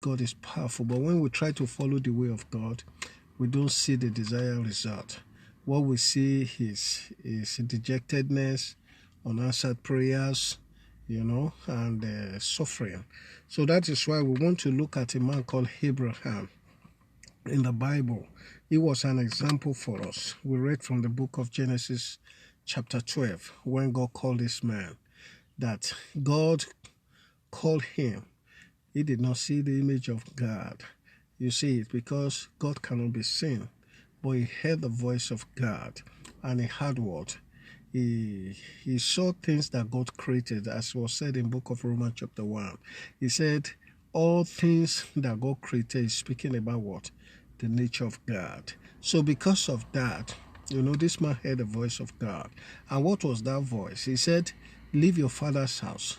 God is powerful, but when we try to follow the way of God, we don't see the desired result. What we see is dejectedness, unanswered prayers, and suffering. So that is why we want to look at a man called Abraham in the Bible. He was an example for us. We read from the book of Genesis, chapter 12, when God called this man, that God called him. He did not see the image of God. You see, it's because God cannot be seen, but he heard the voice of God, and he heard what? He saw things that God created, as was said in book of Romans chapter 1. He said, all things that God created is speaking about what? The nature of God. So because of that, this man heard the voice of God. And what was that voice? He said, leave your father's house,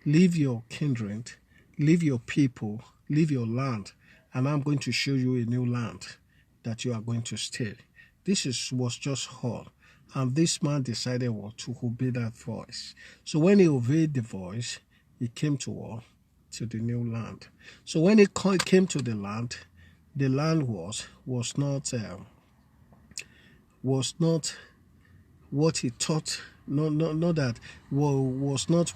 leave your kindred, leave your people, leave your land, and I'm going to show you a new land that you are going to stay. Was just all. And this man decided to obey that voice. So when he obeyed the voice, he came to the new land. So when he came to the land was not what he thought. Not that was not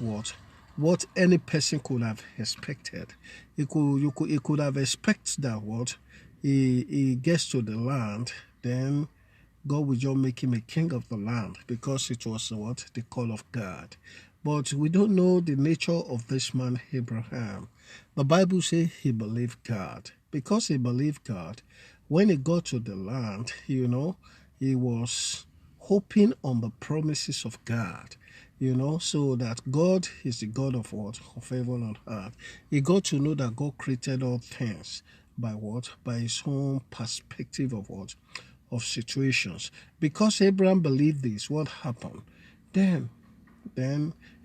what any person could have expected. He could have expected that he gets to the land, then God will just make him a king of the land, because it was the call of God. But we don't know the nature of this man Abraham. The Bible says he believed God. Because he believed God, when he got to the land, he was hoping on the promises of God. So that God is the God of what? Of heaven and earth. He got to know that God created all things by what? By his own perspective of what? Of situations. Because Abraham believed this, what happened? Then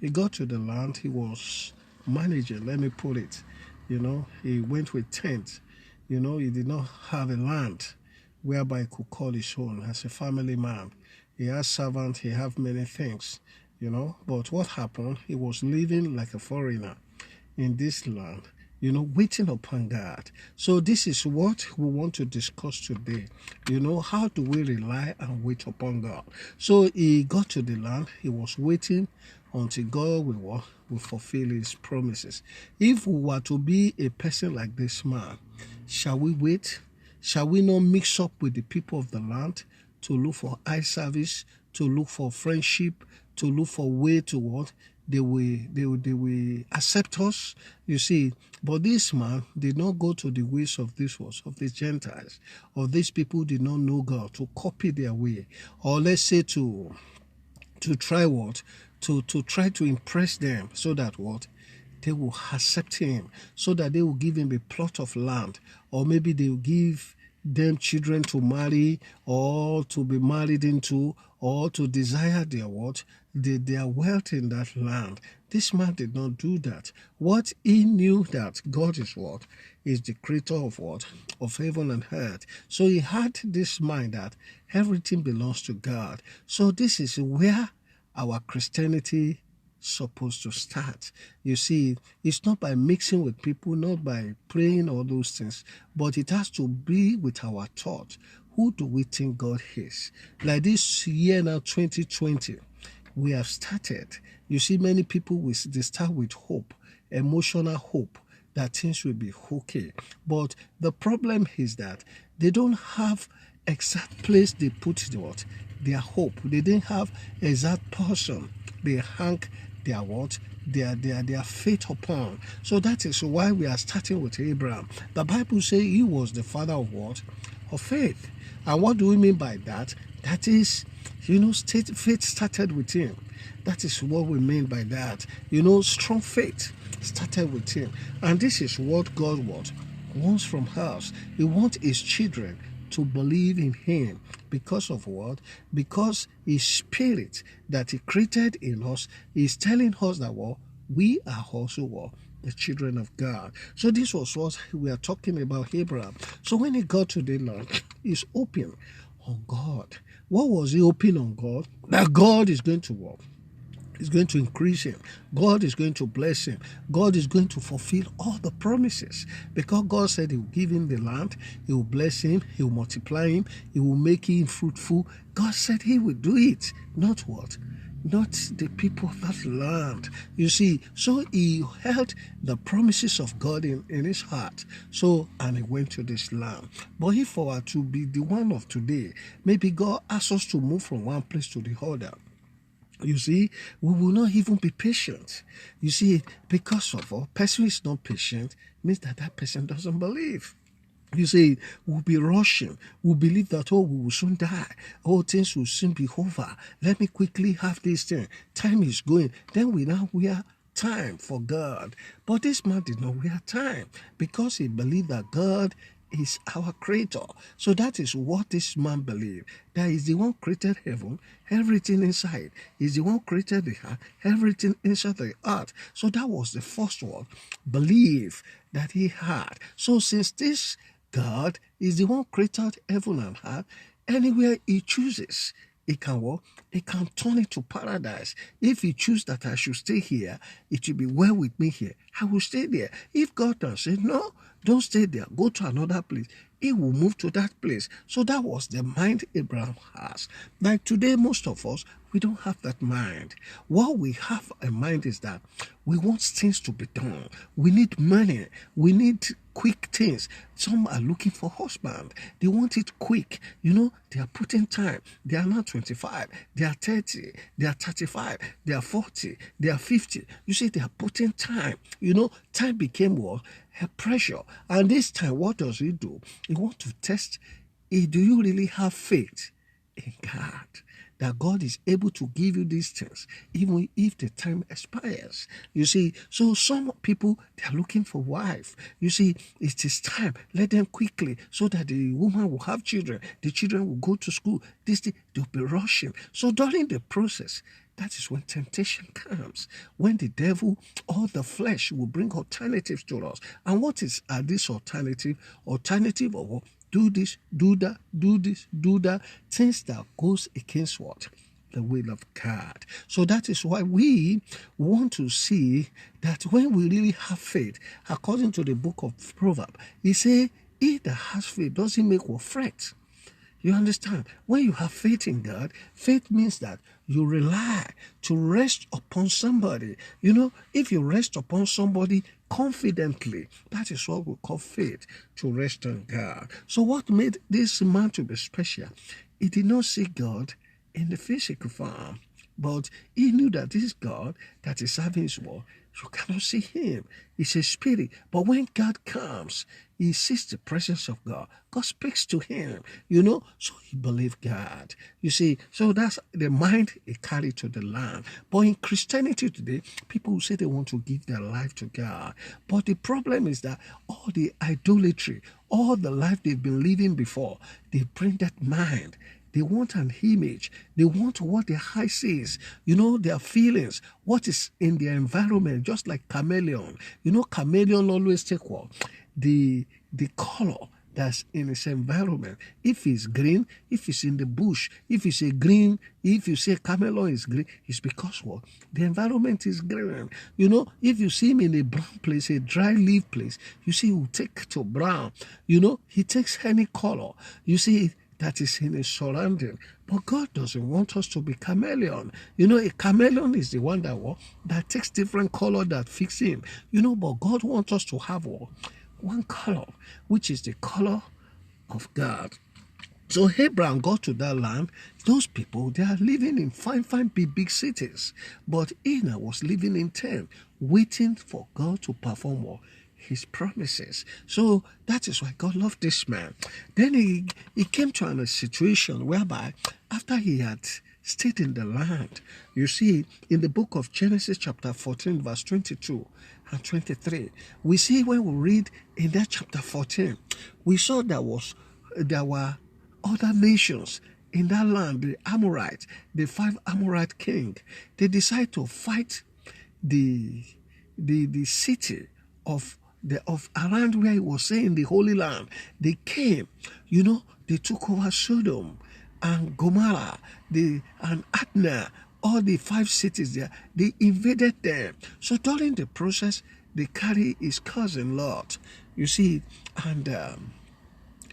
he got to the land. He was managing, let me put it. He went with tents. He did not have a land whereby he could call his own as a family man. He has servants, he have many things, But what happened? He was living like a foreigner in this land, waiting upon God. So this is what we want to discuss today. How do we rely and wait upon God? So he got to the land. He was waiting until God will fulfill his promises. If we were to be a person like this man, shall we wait? Shall we not mix up with the people of the land to look for eye service, to look for friendship, to look for way to what? They will accept us, you see. But this man did not go to the ways of of the Gentiles, or these people did not know God, to copy their way, or let's say to try what? To try to impress them, so that what? They will accept him, so that they will give him a plot of land, or maybe they will give them children to marry, or to be married into, or to desire their what? Their wealth in that land. This man did not do that. What he knew, that God is what? Is the creator of what? Of heaven and earth. So he had this mind that everything belongs to God. So this is where our Christianity supposed to start. You see, it's not by mixing with people, not by praying all those things, but it has to be with our thought. Who do we think God is? Like this year now, 2020, we have started. You see, many people, they start with hope, emotional hope, that things will be okay. But the problem is that they don't have exact place they put their hope. They didn't have exact person they hang their what? Their faith upon. So that is why we are starting with Abraham. The Bible says he was the father of what? Of faith. And what do we mean by that? That is, faith started with him. That is what we mean by that. Strong faith started with him. And this is what God wants from us. He wants his children to believe in him. Because of what? Because his spirit that he created in us is telling us that we are also the children of God. So this was what we are talking about Abraham. So when he got to the land, he's open on God. What was he open on God? That God is going to is going to increase him. God is going to bless him. God is going to fulfill all the promises, because God said he will give him the land, he will bless him, he will multiply him, he will make him fruitful. God said he will do it, not what? Not the people of that land. You see, so he held the promises of God in his heart. So, and he went to this land. But if I were to be the one of today, maybe God asks us to move from one place to the other. You see, we will not even be patient. You see, because of a person is not patient, means that that person doesn't believe. You see, we'll be rushing. We'll believe that, oh, we will soon die. Oh, things will soon be over. Let me quickly have this thing. Time is going. Then we are time for God. But this man did not wear time, because he believed that God is our creator. So that is what this man believed. That is the one created heaven, everything inside. Is the one created the earth, everything inside the earth. So that was the first one, belief that he had. So since this God is the one created heaven and earth, anywhere he chooses, he can walk, he can turn it to paradise. If he chooses that I should stay here, it will be well with me here, I will stay there. If God can say, no, don't stay there, go to another place, he will move to that place. So that was the mind Abraham has. Like today, most of us, we don't have that mind. What we have in mind is that we want things to be done. We need money. We need quick things. Some are looking for husband. They want it quick. You know, they are putting time. They are not 25. They are 30. They are 35. They are 40. They are 50. You see, they are putting time. You know, time became what? A pressure. And this time, what does it do? It wants to test, do you really have faith in God? That God is able to give you these things, even if the time expires. You see, so some people, they are looking for wife. You see, it is time. Let them quickly, so that the woman will have children. The children will go to school. They'll be rushing. So during the process, that is when temptation comes, when the devil or the flesh will bring alternatives to us. And what are these alternatives? Alternative of do this, do that, do this, do that. Things that goes against what? The will of God. So that is why we want to see that when we really have faith, according to the book of Proverbs, he says, he that has faith doesn't make what fret. You understand? When you have faith in God, faith means that you rely to rest upon somebody. You know, if you rest upon somebody confidently, that is what we call faith, to rest on God. So what made this man to be special? He did not see God in the physical form, but he knew that this God that is serving his word, you cannot see him. He's a spirit. But when God comes, he sees the presence of God. God speaks to him, you know, so he believed God. You see, so that's the mind he carried to the land. But in Christianity today, people will say they want to give their life to God. But the problem is that all the idolatry, all the life they've been living before, they bring that mind. They want an image. They want what their eye sees. You know, their feelings, what is in their environment, just like chameleon. You know, chameleon always take what? The color that's in its environment. If it's green, if it's in the bush, if it's a green, if you say chameleon is green, it's because what? The environment is green. You know, if you see him in a brown place, a dry leaf place, you see he will take to brown. You know, he takes any color. You see, that is in his surrounding. But God doesn't want us to be chameleon. You know, a chameleon is the one that takes different color that fits him. You know, but God wants us to have one color, which is the color of God. So Abraham got to that land. Those people, they are living in fine, big cities. But Enoch was living in tent, waiting for God to perform his promises. So that is why God loved this man. Then he came to a situation whereby after he had stayed in the land, you see, in the book of Genesis chapter 14, verse 22 and 23, we see when we read in that chapter 14, we saw there were other nations in that land, the Amorites, the 5 Amorite kings. They decided to fight the city of around where he was saying the Holy Land. They came, they took over Sodom and Gomorrah, and Adnah, all the 5 cities there, they invaded them. So during the process, they carry his cousin Lot, you see, and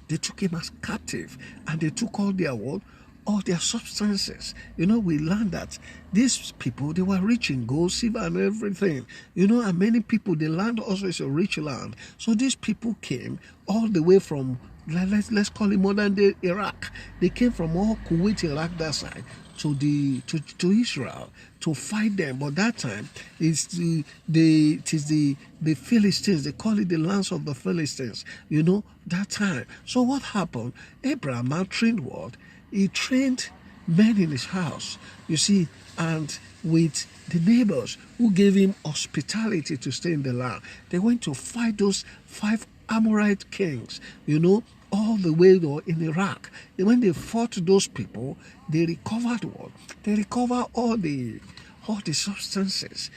they took him as captive, and they took all their what? All their substances. We learned that these people, they were rich in gold, silver, and everything. And many people, the land also is a rich land. So these people came all the way from, let's call it modern day Iraq. They came from all Kuwait, Iraq, that side, to Israel to fight them. But that time it is the Philistines. They call it the lands of the Philistines. That time. So what happened? Abraham now trained what? He trained men in his house, you see, and with the neighbors who gave him hospitality to stay in the land. They went to fight those 5 Amorite kings, all the way in Iraq. And when they fought those people, they recovered what? They recovered all the substances.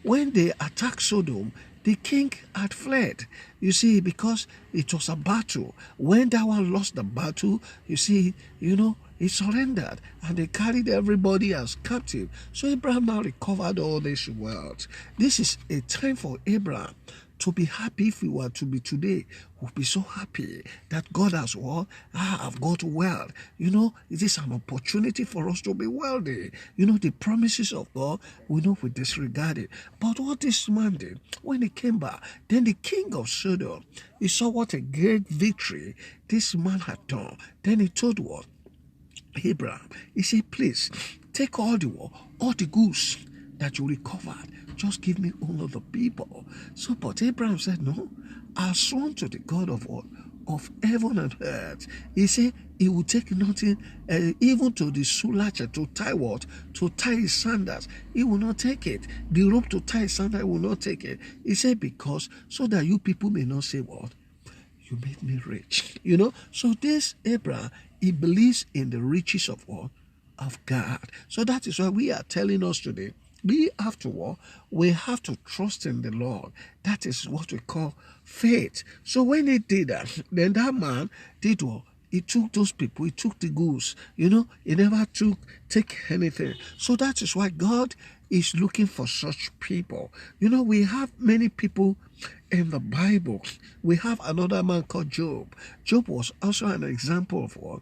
When they attacked Sodom, the king had fled, you see, because it was a battle. When that one lost the battle, you see, he surrendered, and they carried everybody as captive. So Abraham now recovered all this wealth. This is a time for Abraham to be happy. If we were to be today, we'll be so happy that God has what? I've got wealth. It is an opportunity for us to be wealthy. The promises of God, we disregard it. But what this man did, when he came back, then the king of Sodom, he saw what a great victory this man had done. Then he told what? Abraham, he said, please, take all the goods that you recovered. Just give me all of the people. So, but Abraham said, no, I sworn to the God of what? Of heaven and earth. He said he would take nothing, even to the sulacha, to tie what? To tie his sandals. He will not take it. The rope to tie his sandals, he will not take it. He said, because, so that you people may not say what? You made me rich. So this Abraham, he believes in the riches of what? Of God. So that is why we are telling us today, we have to trust in the Lord. That is what we call faith. So when he did that, then that man did what? He took those people, he took the goods, he never take anything. So that is why God is looking for such people. We have many people in the Bible. We have another man called Job. Job was also an example of what?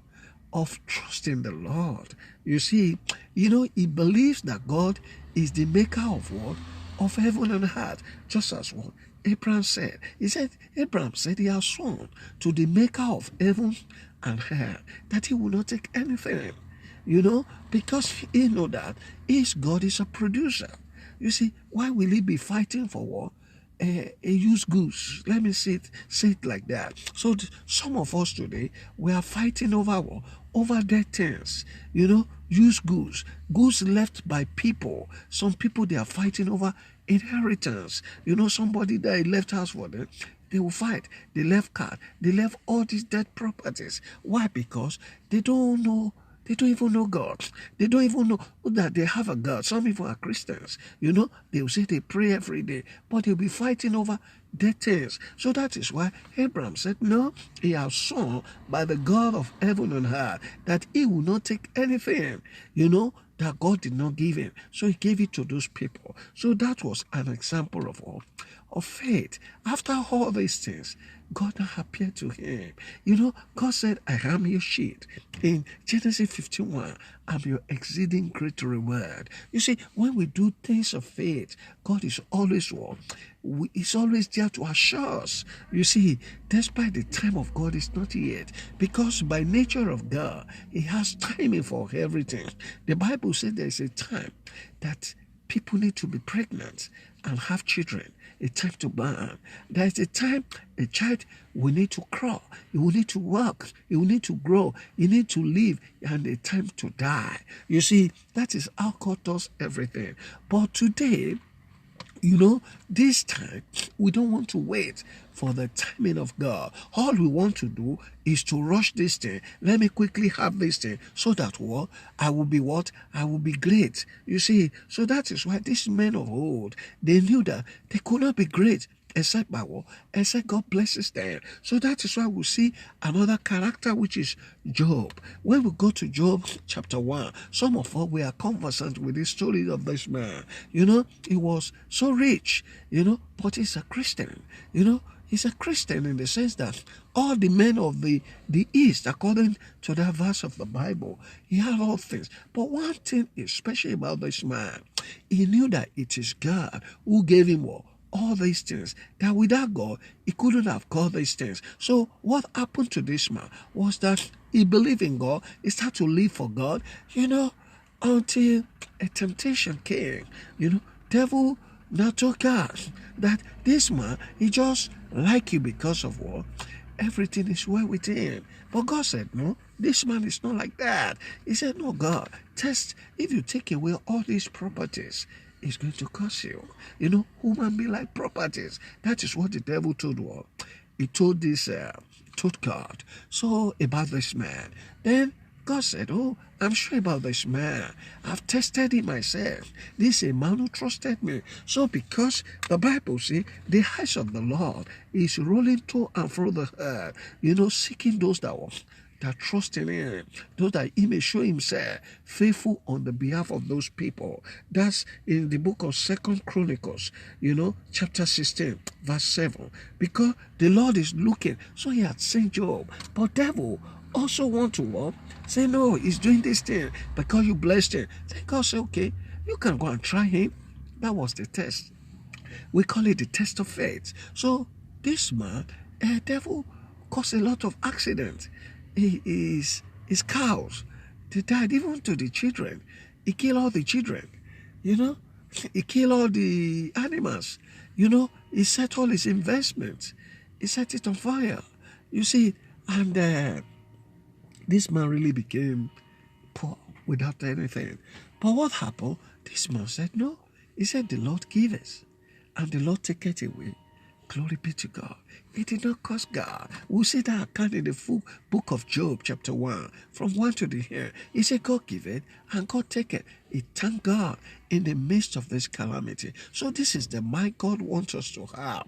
Of trusting the Lord. You see, he believes that God is the maker of what? Of heaven and earth. Just as what Abraham said. Abraham said he has sworn to the maker of heaven and earth that he will not take anything. Because he know that his God is a producer. You see, why will he be fighting for what? A used goods. Let me say it like that. So some of us today, we are fighting over what? Over dead things. Used goods left by people. Some people, they are fighting over inheritance. Somebody that left house for them, they will fight. They left car. They left all these dead properties. Why? Because they don't know. They don't even know God. They don't even know that they have a God. Some people are Christians. They will say they pray every day, but they'll be fighting over dead things. So that is why Abraham said, no, he has sworn by the God of heaven and earth that he will not take anything, that God did not give him. So he gave it to those people. So that was an example of faith. After all these things, God appeared to him. God said, I am your shield. In Genesis 51, I'm your exceeding great reward. You see, when we do things of faith, God is always He's always there to assure us. You see, despite the time of God is not yet, because by nature of God, He has timing for everything. The Bible said there is a time that people need to be pregnant and have children, a time to burn. There is a time a child will need to crawl, he will need to walk, he will need to grow, he need to live, and a time to die. You see, that is how God does everything. But today, this time, we don't want to wait for the timing of God. All we want to do is to rush this thing. Let me quickly have this thing so that I will be what? I will be great. You see, so that is why these men of old, they knew that they could not be great except by what? Except God blesses them. So that is why we see another character, which is Job. When we go to Job chapter 1, some of us we are conversant with the story of this man. He was so rich, but he's a Christian. He's a Christian in the sense that all the men of the East, according to that verse of the Bible, he had all things. But one thing is special about this man. He knew that it is God who gave him all these things, that without God, he couldn't have got these things. So what happened to this man was that he believed in God, he started to live for God, until a temptation came. Devil now told God that this man, he just like you because of what? Everything is well with him. But God said, no, this man is not like that. He said, no, God, test, if you take away all these properties, it's going to curse you. Human be like properties. That is what the devil told what? He told told God. So about this man. Then God said, oh, I'm sure about this man. I've tested him myself. This is a man who trusted me. So because the Bible says the eyes of the Lord is rolling to and fro the earth, seeking those that trust in him, those that he may show himself faithful on the behalf of those people. That's in the book of 2 Chronicles, chapter 16, verse 7. Because the Lord is looking. So he had sent Job. But devil also want to what? Say, no, he's doing this thing because you blessed him. Then God said, okay, you can go and try him. That was the test. We call it the test of faith. So this man, devil caused a lot of accidents. His cows, they died, even to the children. He killed all the children. He killed all the animals. He set all his investments. He set it on fire. You see, and this man really became poor without anything. But what happened? This man said, no. He said, the Lord giveth, and the Lord taketh away. Glory be to God. It did not cost God. We'll see that account in the full book of Job, chapter 1, from 1 to the end. He said, God giveth, and God taketh. He thanked God in the midst of this calamity. So this is the mind God wants us to have.